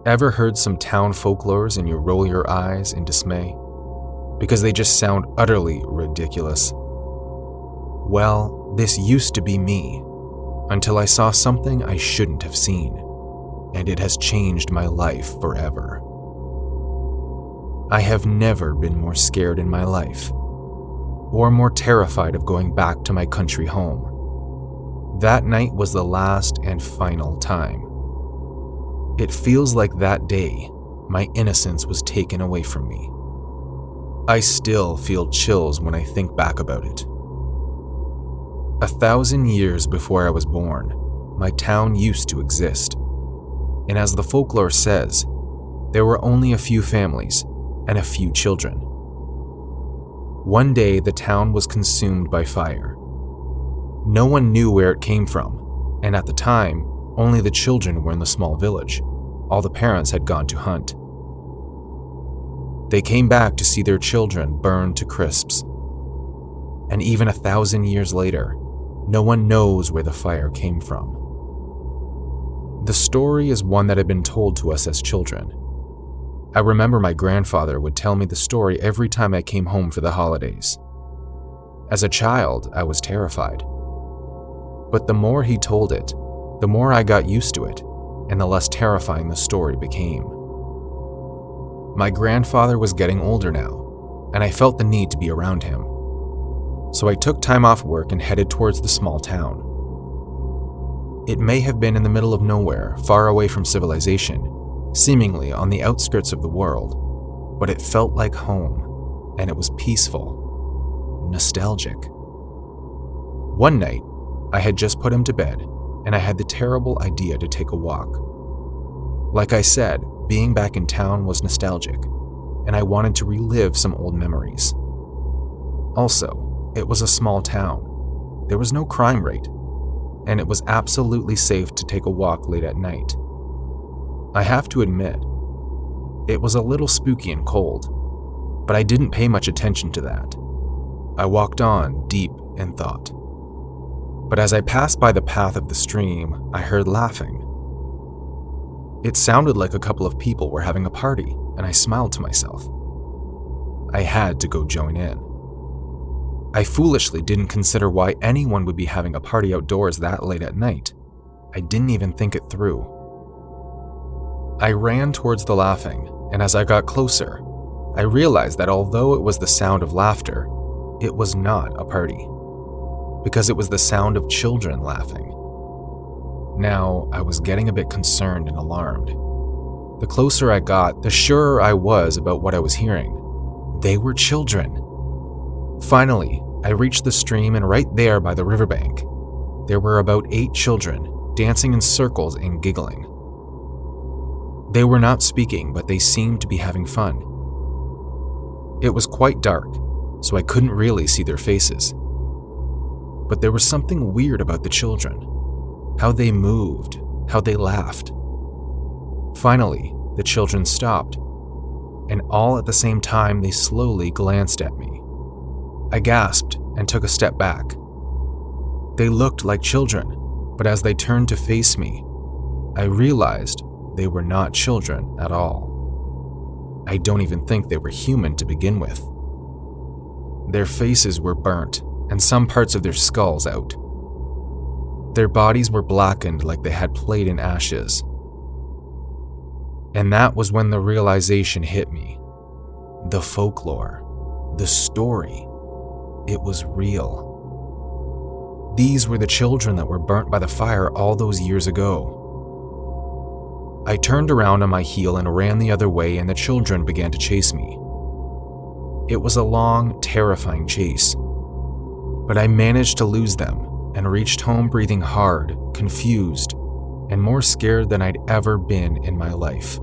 Ever heard some town folklores and you roll your eyes in dismay? Because they just sound utterly ridiculous. Well, this used to be me, until I saw something I shouldn't have seen, and it has changed my life forever. I have never been more scared in my life, or more terrified of going back to my country home. That night was the last and final time. It feels like that day, my innocence was taken away from me. I still feel chills when I think back about it. 1,000 years before I was born, my town used to exist. And as the folklore says, there were only a few families and a few children. One day, the town was consumed by fire. No one knew where it came from, and at the time, only the children were in the small village. All the parents had gone to hunt. They came back to see their children burned to crisps. And even 1,000 years later, no one knows where the fire came from. The story is one that had been told to us as children. I remember my grandfather would tell me the story every time I came home for the holidays. As a child, I was terrified. But the more he told it, the more I got used to it, and the less terrifying the story became. My grandfather was getting older now, and I felt the need to be around him. So I took time off work and headed towards the small town. It may have been in the middle of nowhere, far away from civilization, seemingly on the outskirts of the world, but it felt like home, and it was peaceful, nostalgic. One night, I had just put him to bed, and I had the terrible idea to take a walk. Like I said, being back in town was nostalgic, and I wanted to relive some old memories. Also, it was a small town. There was no crime rate, and it was absolutely safe to take a walk late at night. I have to admit, it was a little spooky and cold, but I didn't pay much attention to that. I walked on, deep in thought. But as I passed by the path of the stream, I heard laughing. It sounded like a couple of people were having a party, and I smiled to myself. I had to go join in. I foolishly didn't consider why anyone would be having a party outdoors that late at night. I didn't even think it through. I ran towards the laughing, and as I got closer, I realized that although it was the sound of laughter, it was not a party, because it was the sound of children laughing. Now, I was getting a bit concerned and alarmed. The closer I got, the surer I was about what I was hearing. They were children. Finally, I reached the stream, and right there by the riverbank, there were about 8 children dancing in circles and giggling. They were not speaking, but they seemed to be having fun. It was quite dark, so I couldn't really see their faces. But there was something weird about the children. How they moved, how they laughed. Finally, the children stopped, and all at the same time they slowly glanced at me. I gasped and took a step back. They looked like children, but as they turned to face me, I realized they were not children at all. I don't even think they were human to begin with. Their faces were burnt, and some parts of their skulls out. Their bodies were blackened like they had played in ashes. And that was when the realization hit me. The folklore, the story, it was real. These were the children that were burnt by the fire all those years ago. I turned around on my heel and ran the other way, and the children began to chase me. It was a long, terrifying chase, but I managed to lose them and reached home breathing hard, confused, and more scared than I'd ever been in my life.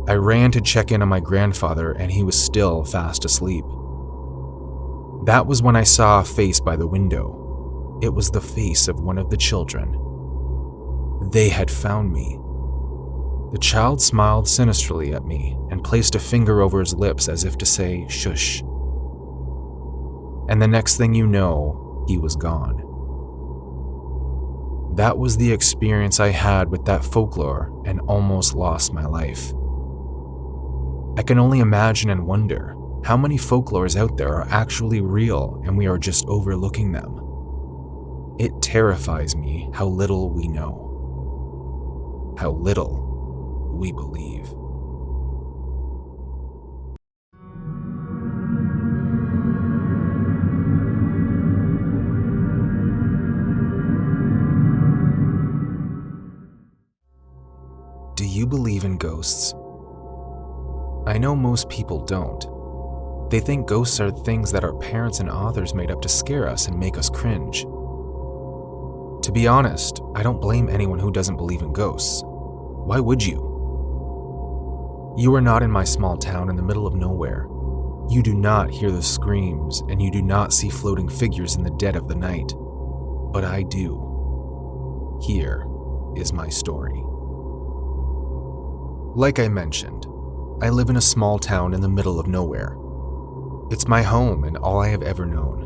I ran to check in on my grandfather, and he was still fast asleep. That was when I saw a face by the window. It was the face of one of the children. They had found me. The child smiled sinisterly at me and placed a finger over his lips as if to say, "Shush." And the next thing you know, he was gone. That was the experience I had with that folklore and almost lost my life. I can only imagine and wonder how many folklores out there are actually real and we are just overlooking them. It terrifies me how little we know, how little we believe. Do you believe in ghosts? I know most people don't. They think ghosts are things that our parents and authors made up to scare us and make us cringe. To be honest, I don't blame anyone who doesn't believe in ghosts. Why would you? You are not in my small town in the middle of nowhere. You do not hear the screams and you do not see floating figures in the dead of the night. But I do. Here is my story. Like I mentioned, I live in a small town in the middle of nowhere. It's my home and all I have ever known.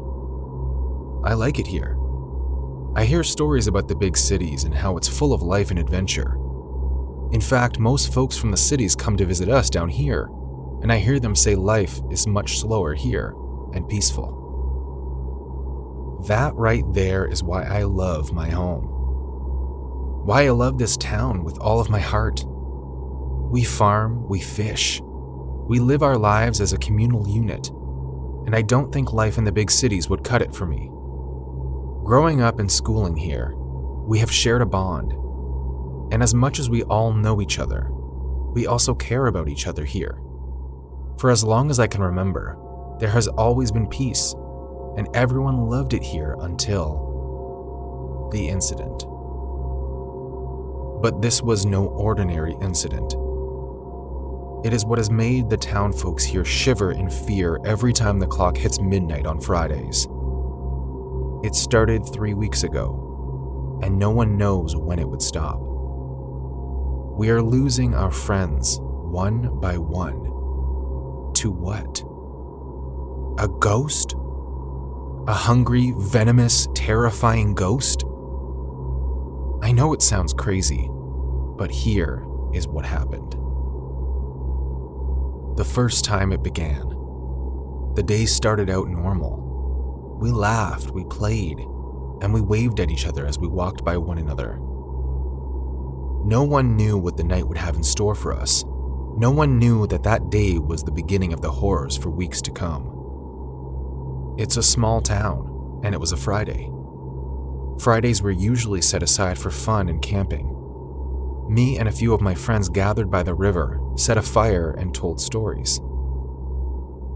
I like it here. I hear stories about the big cities and how it's full of life and adventure. In fact, most folks from the cities come to visit us down here, and I hear them say life is much slower here and peaceful. That right there is why I love my home. Why I love this town with all of my heart. We farm, we fish. We live our lives as a communal unit, and I don't think life in the big cities would cut it for me. Growing up and schooling here, we have shared a bond, and as much as we all know each other, we also care about each other here. For as long as I can remember, there has always been peace, and everyone loved it here until the incident. But this was no ordinary incident. It is what has made the town folks here shiver in fear every time the clock hits midnight on Fridays. It started 3 weeks ago, and no one knows when it would stop. We are losing our friends one by one. To what? A ghost? A hungry, venomous, terrifying ghost? I know it sounds crazy, but here is what happened. The first time it began, the day started out normal. We laughed, we played, and we waved at each other as we walked by one another. No one knew what the night would have in store for us. No one knew that that day was the beginning of the horrors for weeks to come. It's a small town, and it was a Friday. Fridays were usually set aside for fun and camping. Me and a few of my friends gathered by the river, set a fire, and told stories.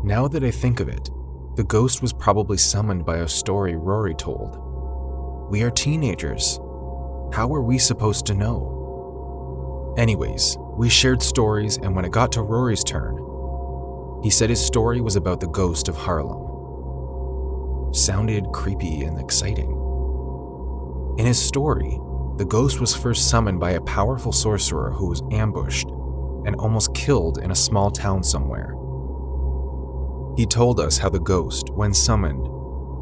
Now that I think of it, the ghost was probably summoned by a story Rory told. We are teenagers. How were we supposed to know? Anyways, we shared stories, and when it got to Rory's turn, he said his story was about the ghost of Harlem. Sounded creepy and exciting. In his story, the ghost was first summoned by a powerful sorcerer who was ambushed and almost killed in a small town somewhere. He told us how the ghost, when summoned,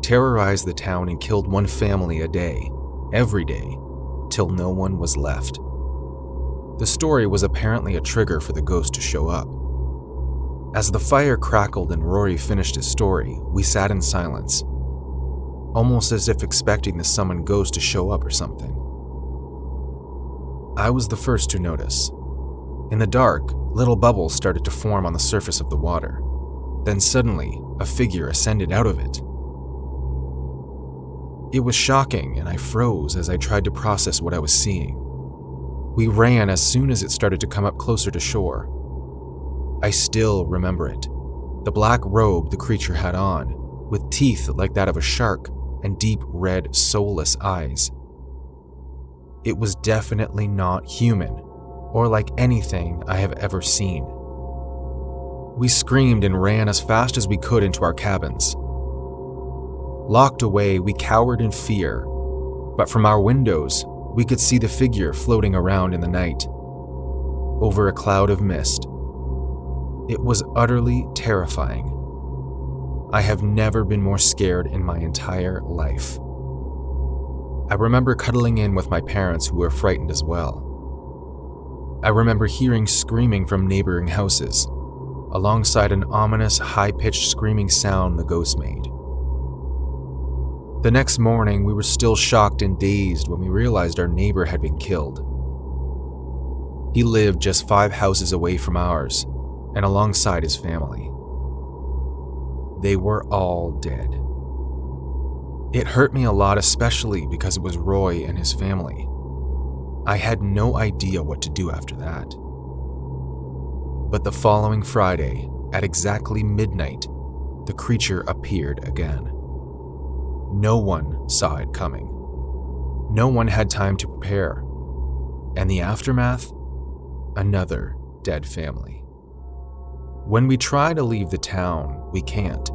terrorized the town and killed one family a day, every day, till no one was left. The story was apparently a trigger for the ghost to show up. As the fire crackled and Rory finished his story, we sat in silence, almost as if expecting the summoned ghost to show up or something. I was the first to notice. In the dark, little bubbles started to form on the surface of the water. Then suddenly, a figure ascended out of it. It was shocking, and I froze as I tried to process what I was seeing. We ran as soon as it started to come up closer to shore. I still remember it. The black robe the creature had on, with teeth like that of a shark and deep red, soulless eyes. It was definitely not human, or like anything I have ever seen. We screamed and ran as fast as we could into our cabins. Locked away, we cowered in fear, but from our windows, we could see the figure floating around in the night, over a cloud of mist. It was utterly terrifying. I have never been more scared in my entire life. I remember cuddling in with my parents who were frightened as well. I remember hearing screaming from neighboring houses, alongside an ominous, high-pitched screaming sound the ghost made. The next morning, we were still shocked and dazed when we realized our neighbor had been killed. He lived just 5 houses away from ours, and alongside his family. They were all dead. It hurt me a lot, especially because it was Roy and his family. I had no idea what to do after that. But the following Friday, at exactly midnight, the creature appeared again. No one saw it coming. No one had time to prepare. And the aftermath? Another dead family. When we try to leave the town, we can't.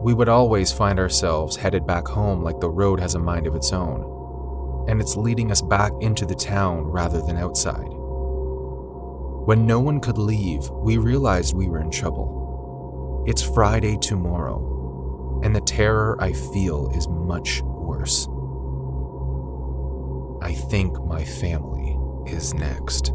We would always find ourselves headed back home like the road has a mind of its own, and it's leading us back into the town rather than outside. When no one could leave, we realized we were in trouble. It's Friday tomorrow, and the terror I feel is much worse. I think my family is next.